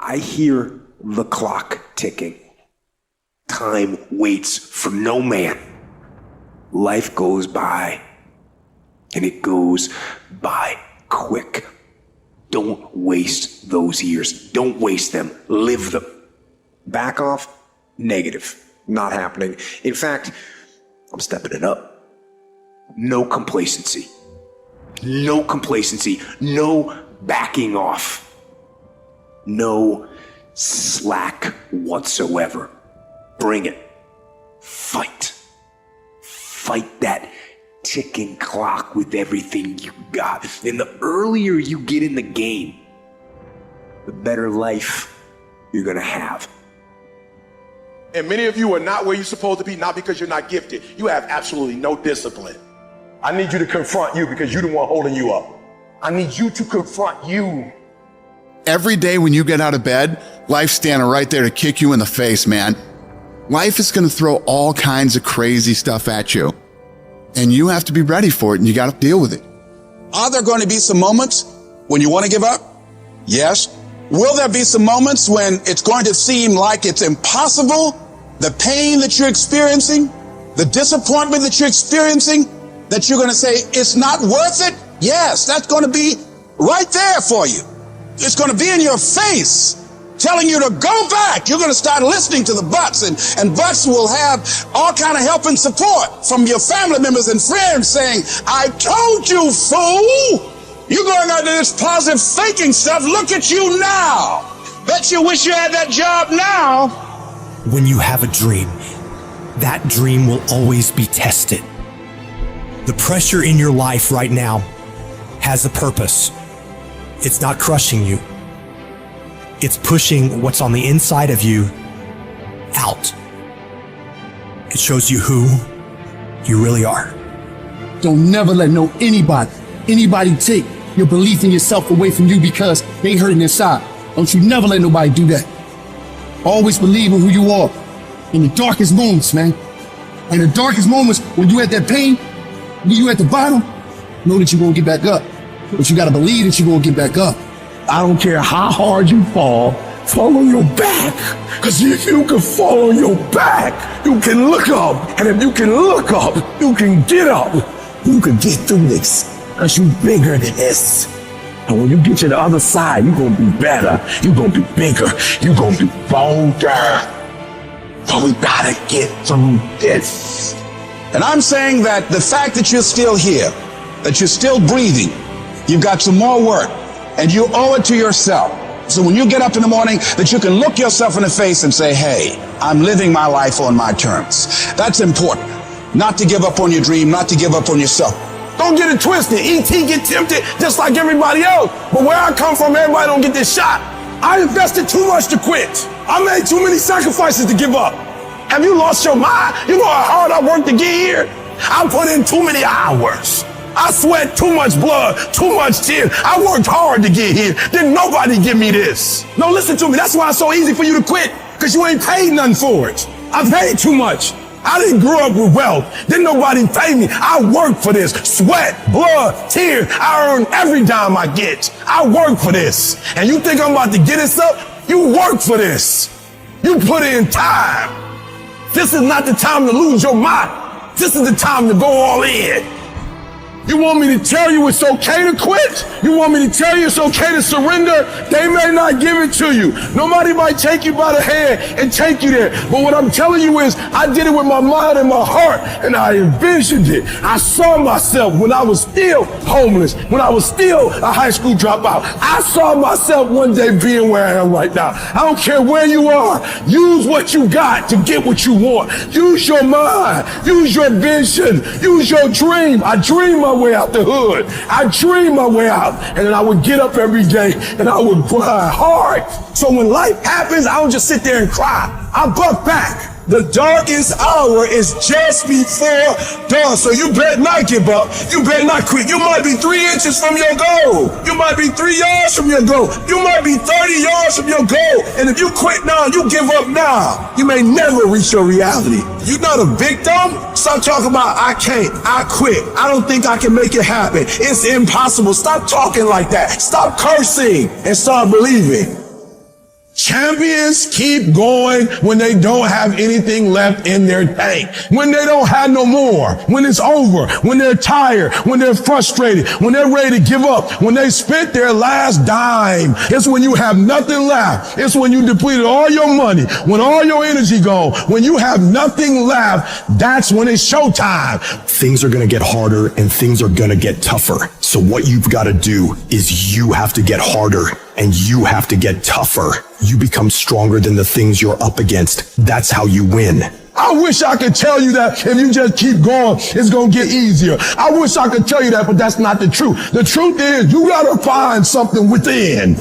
I hear the clock ticking. Time waits for no man. Life goes by, and it goes by quick. Don't waste those years. Don't waste them. Live them. Back off? Negative. Not happening. In fact, I'm stepping it up. No complacency. No complacency. No backing off. No slack whatsoever. Bring it. Fight. Fight that ticking clock with everything you got. And the earlier you get in the game, the better life you're gonna have. And many of you are not where you're supposed to be, not because you're not gifted. You have absolutely no discipline. I need you to confront you because you're the one holding you up. I need you to confront you. Every day when you get out of bed, life's standing right there to kick you in the face, man. Life is going to throw all kinds of crazy stuff at you. And you have to be ready for it, and you got to deal with it. Are there going to be some moments when you want to give up? Yes. Will there be some moments when it's going to seem like it's impossible? The pain that you're experiencing, the disappointment that you're experiencing, that you're going to say, it's not worth it? Yes, that's going to be right there for you. It's going to be in your face, telling you to go back. You're going to start listening to the buts, and buts will have all kind of help and support from your family members and friends saying, I told you, fool. You're going out to this positive faking stuff. Look at you now. Bet you wish you had that job now. When you have a dream, that dream will always be tested. The pressure in your life right now has a purpose. It's not crushing you. It's pushing what's on the inside of you out. It shows you who you really are. Don't never let anybody take your belief in yourself away from you because they hurting inside. Don't you never let nobody do that. Always believe in who you are in the darkest moments, man. In the darkest moments, when you at that pain, when you at the bottom, know that you're gonna get back up. But you gotta believe that you're gonna get back up. I don't care how hard you fall on your back. Because if you can fall on your back, you can look up. And if you can look up, you can get up. You can get through this. Because you're bigger than this. And when you get to the other side, you're going to be better. You're going to be bigger. You're going to be bolder. But we got to get through this. And I'm saying that the fact that you're still here, that you're still breathing, you've got some more work, and you owe it to yourself. So when you get up in the morning, that you can look yourself in the face and say, hey, I'm living my life on my terms. That's important. Not to give up on your dream, not to give up on yourself. Don't get it twisted. E.T. get tempted just like everybody else. But where I come from, everybody don't get this shot. I invested too much to quit. I made too many sacrifices to give up. Have you lost your mind? You know how hard I worked to get here? I put in too many hours. I sweat too much blood, too much tears. I worked hard to get here. Didn't nobody give me this. No, listen to me. That's why it's so easy for you to quit, because you ain't paid nothing for it. I paid too much. I didn't grow up with wealth. Didn't nobody pay me. I worked for this. Sweat, blood, tears. I earn every dime I get. I work for this. And you think I'm about to get this up? You work for this. You put in time. This is not the time to lose your mind. This is the time to go all in. You want me to tell you it's okay to quit? You want me to tell you it's okay to surrender? They may not give it to you. Nobody might take you by the hand and take you there. But what I'm telling you is I did it with my mind and my heart, and I envisioned it. I saw myself when I was still homeless, when I was still a high school dropout. I saw myself one day being where I am right now. I don't care where you are. Use what you got to get what you want. Use your mind. Use your vision. Use your dream. I dream my way out the hood. I dream my way out, and then I would get up every day and I would grind hard. So when life happens, I don't just sit there and cry. I buck back. The darkest hour is just before dawn. So you better not give up. You better not quit. You might be 3 inches from your goal. You might be 3 yards from your goal. You might be 30 yards from your goal. And if you quit now, you give up now, you may never reach your reality. You're not a victim. Stop talking about, I can't, I quit, I don't think I can make it happen, it's impossible. Stop talking like that. Stop cursing and start believing. Champions keep going when they don't have anything left in their tank. When they don't have no more. When it's over. When they're tired. When they're frustrated. When they're ready to give up. When they spent their last dime. It's when you have nothing left. It's when you depleted all your money. When all your energy gone. When you have nothing left, that's when it's showtime. Things are going to get harder and things are going to get tougher. So what you've got to do is you have to get harder and you have to get tougher. You become stronger than the things you're up against. That's how you win. I wish I could tell you that if you just keep going, it's going to get easier. I wish I could tell you that, but that's not the truth. The truth is you got to find something within.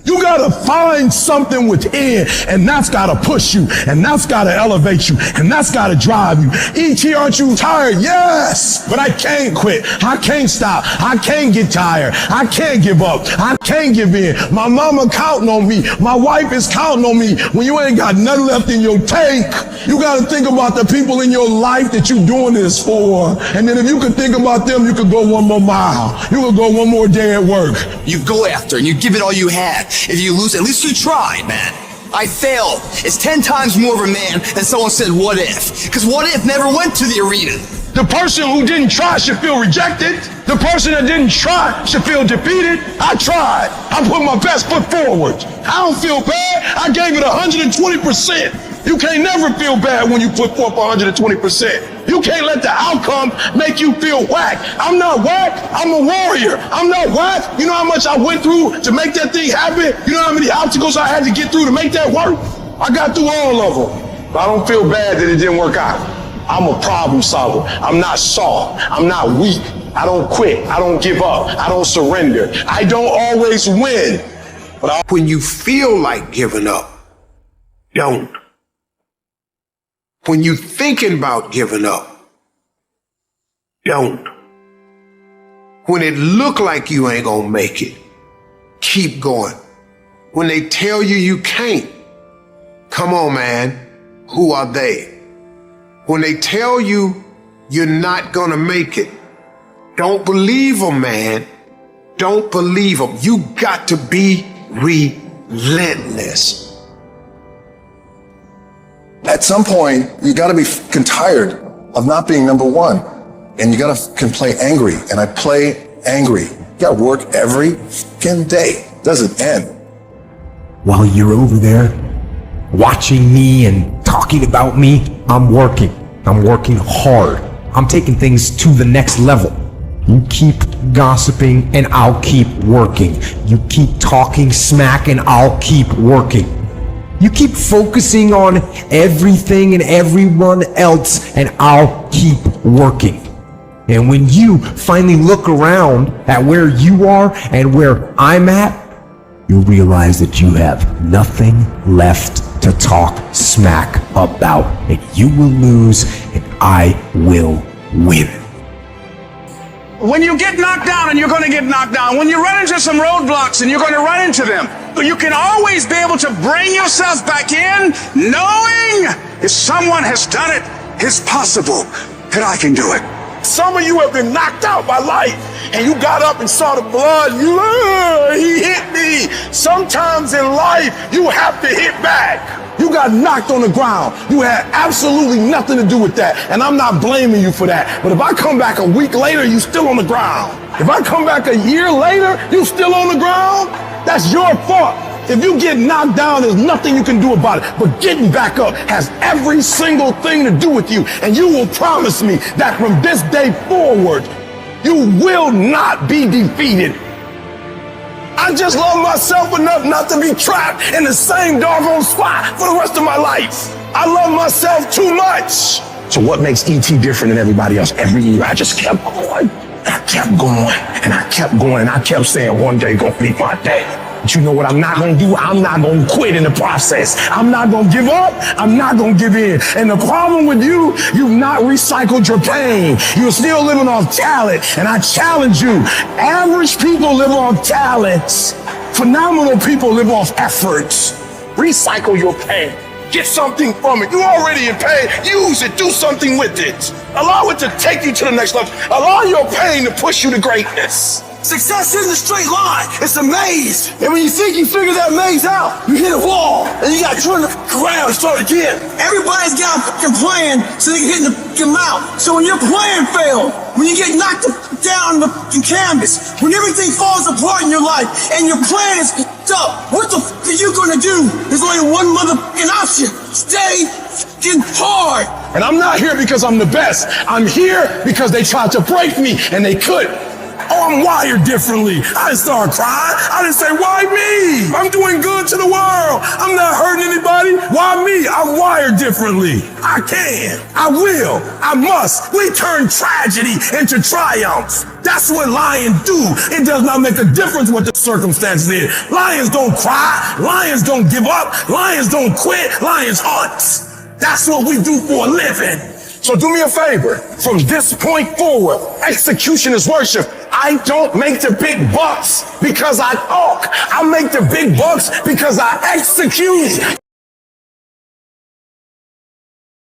You gotta find something within, and that's gotta push you, and that's gotta elevate you, and that's gotta drive you. E.T., aren't you tired? Yes, but I can't quit. I can't stop. I can't get tired. I can't give up. I can't give in. My mama counting on me. My wife is counting on me. When you ain't got nothing left in your tank, you gotta think about the people in your life that you're doing this for. And then if you could think about them, you could go one more mile. You could go one more day at work. You go after and you give it all you had. If you lose, at least you tried, man. I failed. It's 10 times more of a man than someone said, what if? Because what if never went to the arena. The person who didn't try should feel rejected. The person that didn't try should feel defeated. I tried. I put my best foot forward. I don't feel bad. I gave it 120%. You can't never feel bad when you put forth 120%. You can't let the outcome make you feel whack. I'm not whack. I'm a warrior. I'm not whack. You know how much I went through to make that thing happen? You know how many obstacles I had to get through to make that work? I got through all of them. But I don't feel bad that it didn't work out. I'm a problem solver. I'm not soft. I'm not weak. I don't quit. I don't give up. I don't surrender. I don't always win. But When you feel like giving up, don't. When you thinking about giving up, don't. When it look like you ain't gonna make it, keep going. When they tell you you can't, come on, man, who are they? When they tell you you're not gonna make it, don't believe them, man. Don't believe them. You got to be relentless. At some point, you gotta be tired of not being number one. And you can play angry. And I play angry. You gotta work every fucking day. It doesn't end. While you're over there watching me and talking about me, I'm working. I'm working hard. I'm taking things to the next level. You keep gossiping and I'll keep working. You keep talking smack and I'll keep working. You keep focusing on everything and everyone else and I'll keep working. And when you finally look around at where you are and where I'm at, you'll realize that you have nothing left to talk smack about. And you will lose and I will win. When you get knocked down, and you're going to get knocked down, when you run into some roadblocks and you're going to run into them, you can always be able to bring yourself back in, knowing if someone has done it, it's possible that I can do it. some of you have been knocked out by life, and you got up and saw the blood. He hit me. Sometimes in life, you have to hit back. You got knocked on the ground. You had absolutely nothing to do with that. And I'm not blaming you for that. But if I come back a week later, you still on the ground. If I come back a year later, you still on the ground, that's your fault. If you get knocked down, there's nothing you can do about it. But getting back up has every single thing to do with you. And you will promise me that from this day forward, you will not be defeated. I just love myself enough not to be trapped in the same doggone spot for the rest of my life. I love myself too much. So what makes E.T. different than everybody else? Every year I just kept going. I kept going and I kept going and I kept saying one day gonna be my day. But you know what I'm not gonna do? I'm not gonna quit in the process. I'm not gonna give up. I'm not gonna give in. And the problem with you, you've not recycled your pain. You're still living off talent. And I challenge you, average people live off talents. Phenomenal people live off efforts. Recycle your pain. Get something from it. You already in pain. Use it. Do something with it. Allow it to take you to the next level. Allow your pain to push you to greatness. Success isn't a straight line. It's a maze. And when you think you figure that maze out, you hit a wall. And you got to turn around and start again. Everybody's got a fucking plan so they can hit the fucking mouth. So when your plan fails, when you get knocked down the fucking canvas, when everything falls apart in your life and your plan is fucked up, what the fuck are you gonna do? There's only one motherfucking option. Stay fucking hard. And I'm not here because I'm the best. I'm here because they tried to break me and they couldn't. Oh, I'm wired differently. I didn't start crying. I didn't say, why me? I'm doing good to the world. I'm not hurting anybody. Why me? I'm wired differently. I can. I will. I must. We turn tragedy into triumph. That's what lions do. It does not make a difference what the circumstances is. Lions don't cry. Lions don't give up. Lions don't quit. Lions hunt. That's what we do for a living. So do me a favor. From this point forward, execution is worship. I don't make the big bucks because I talk. I make the big bucks because I execute.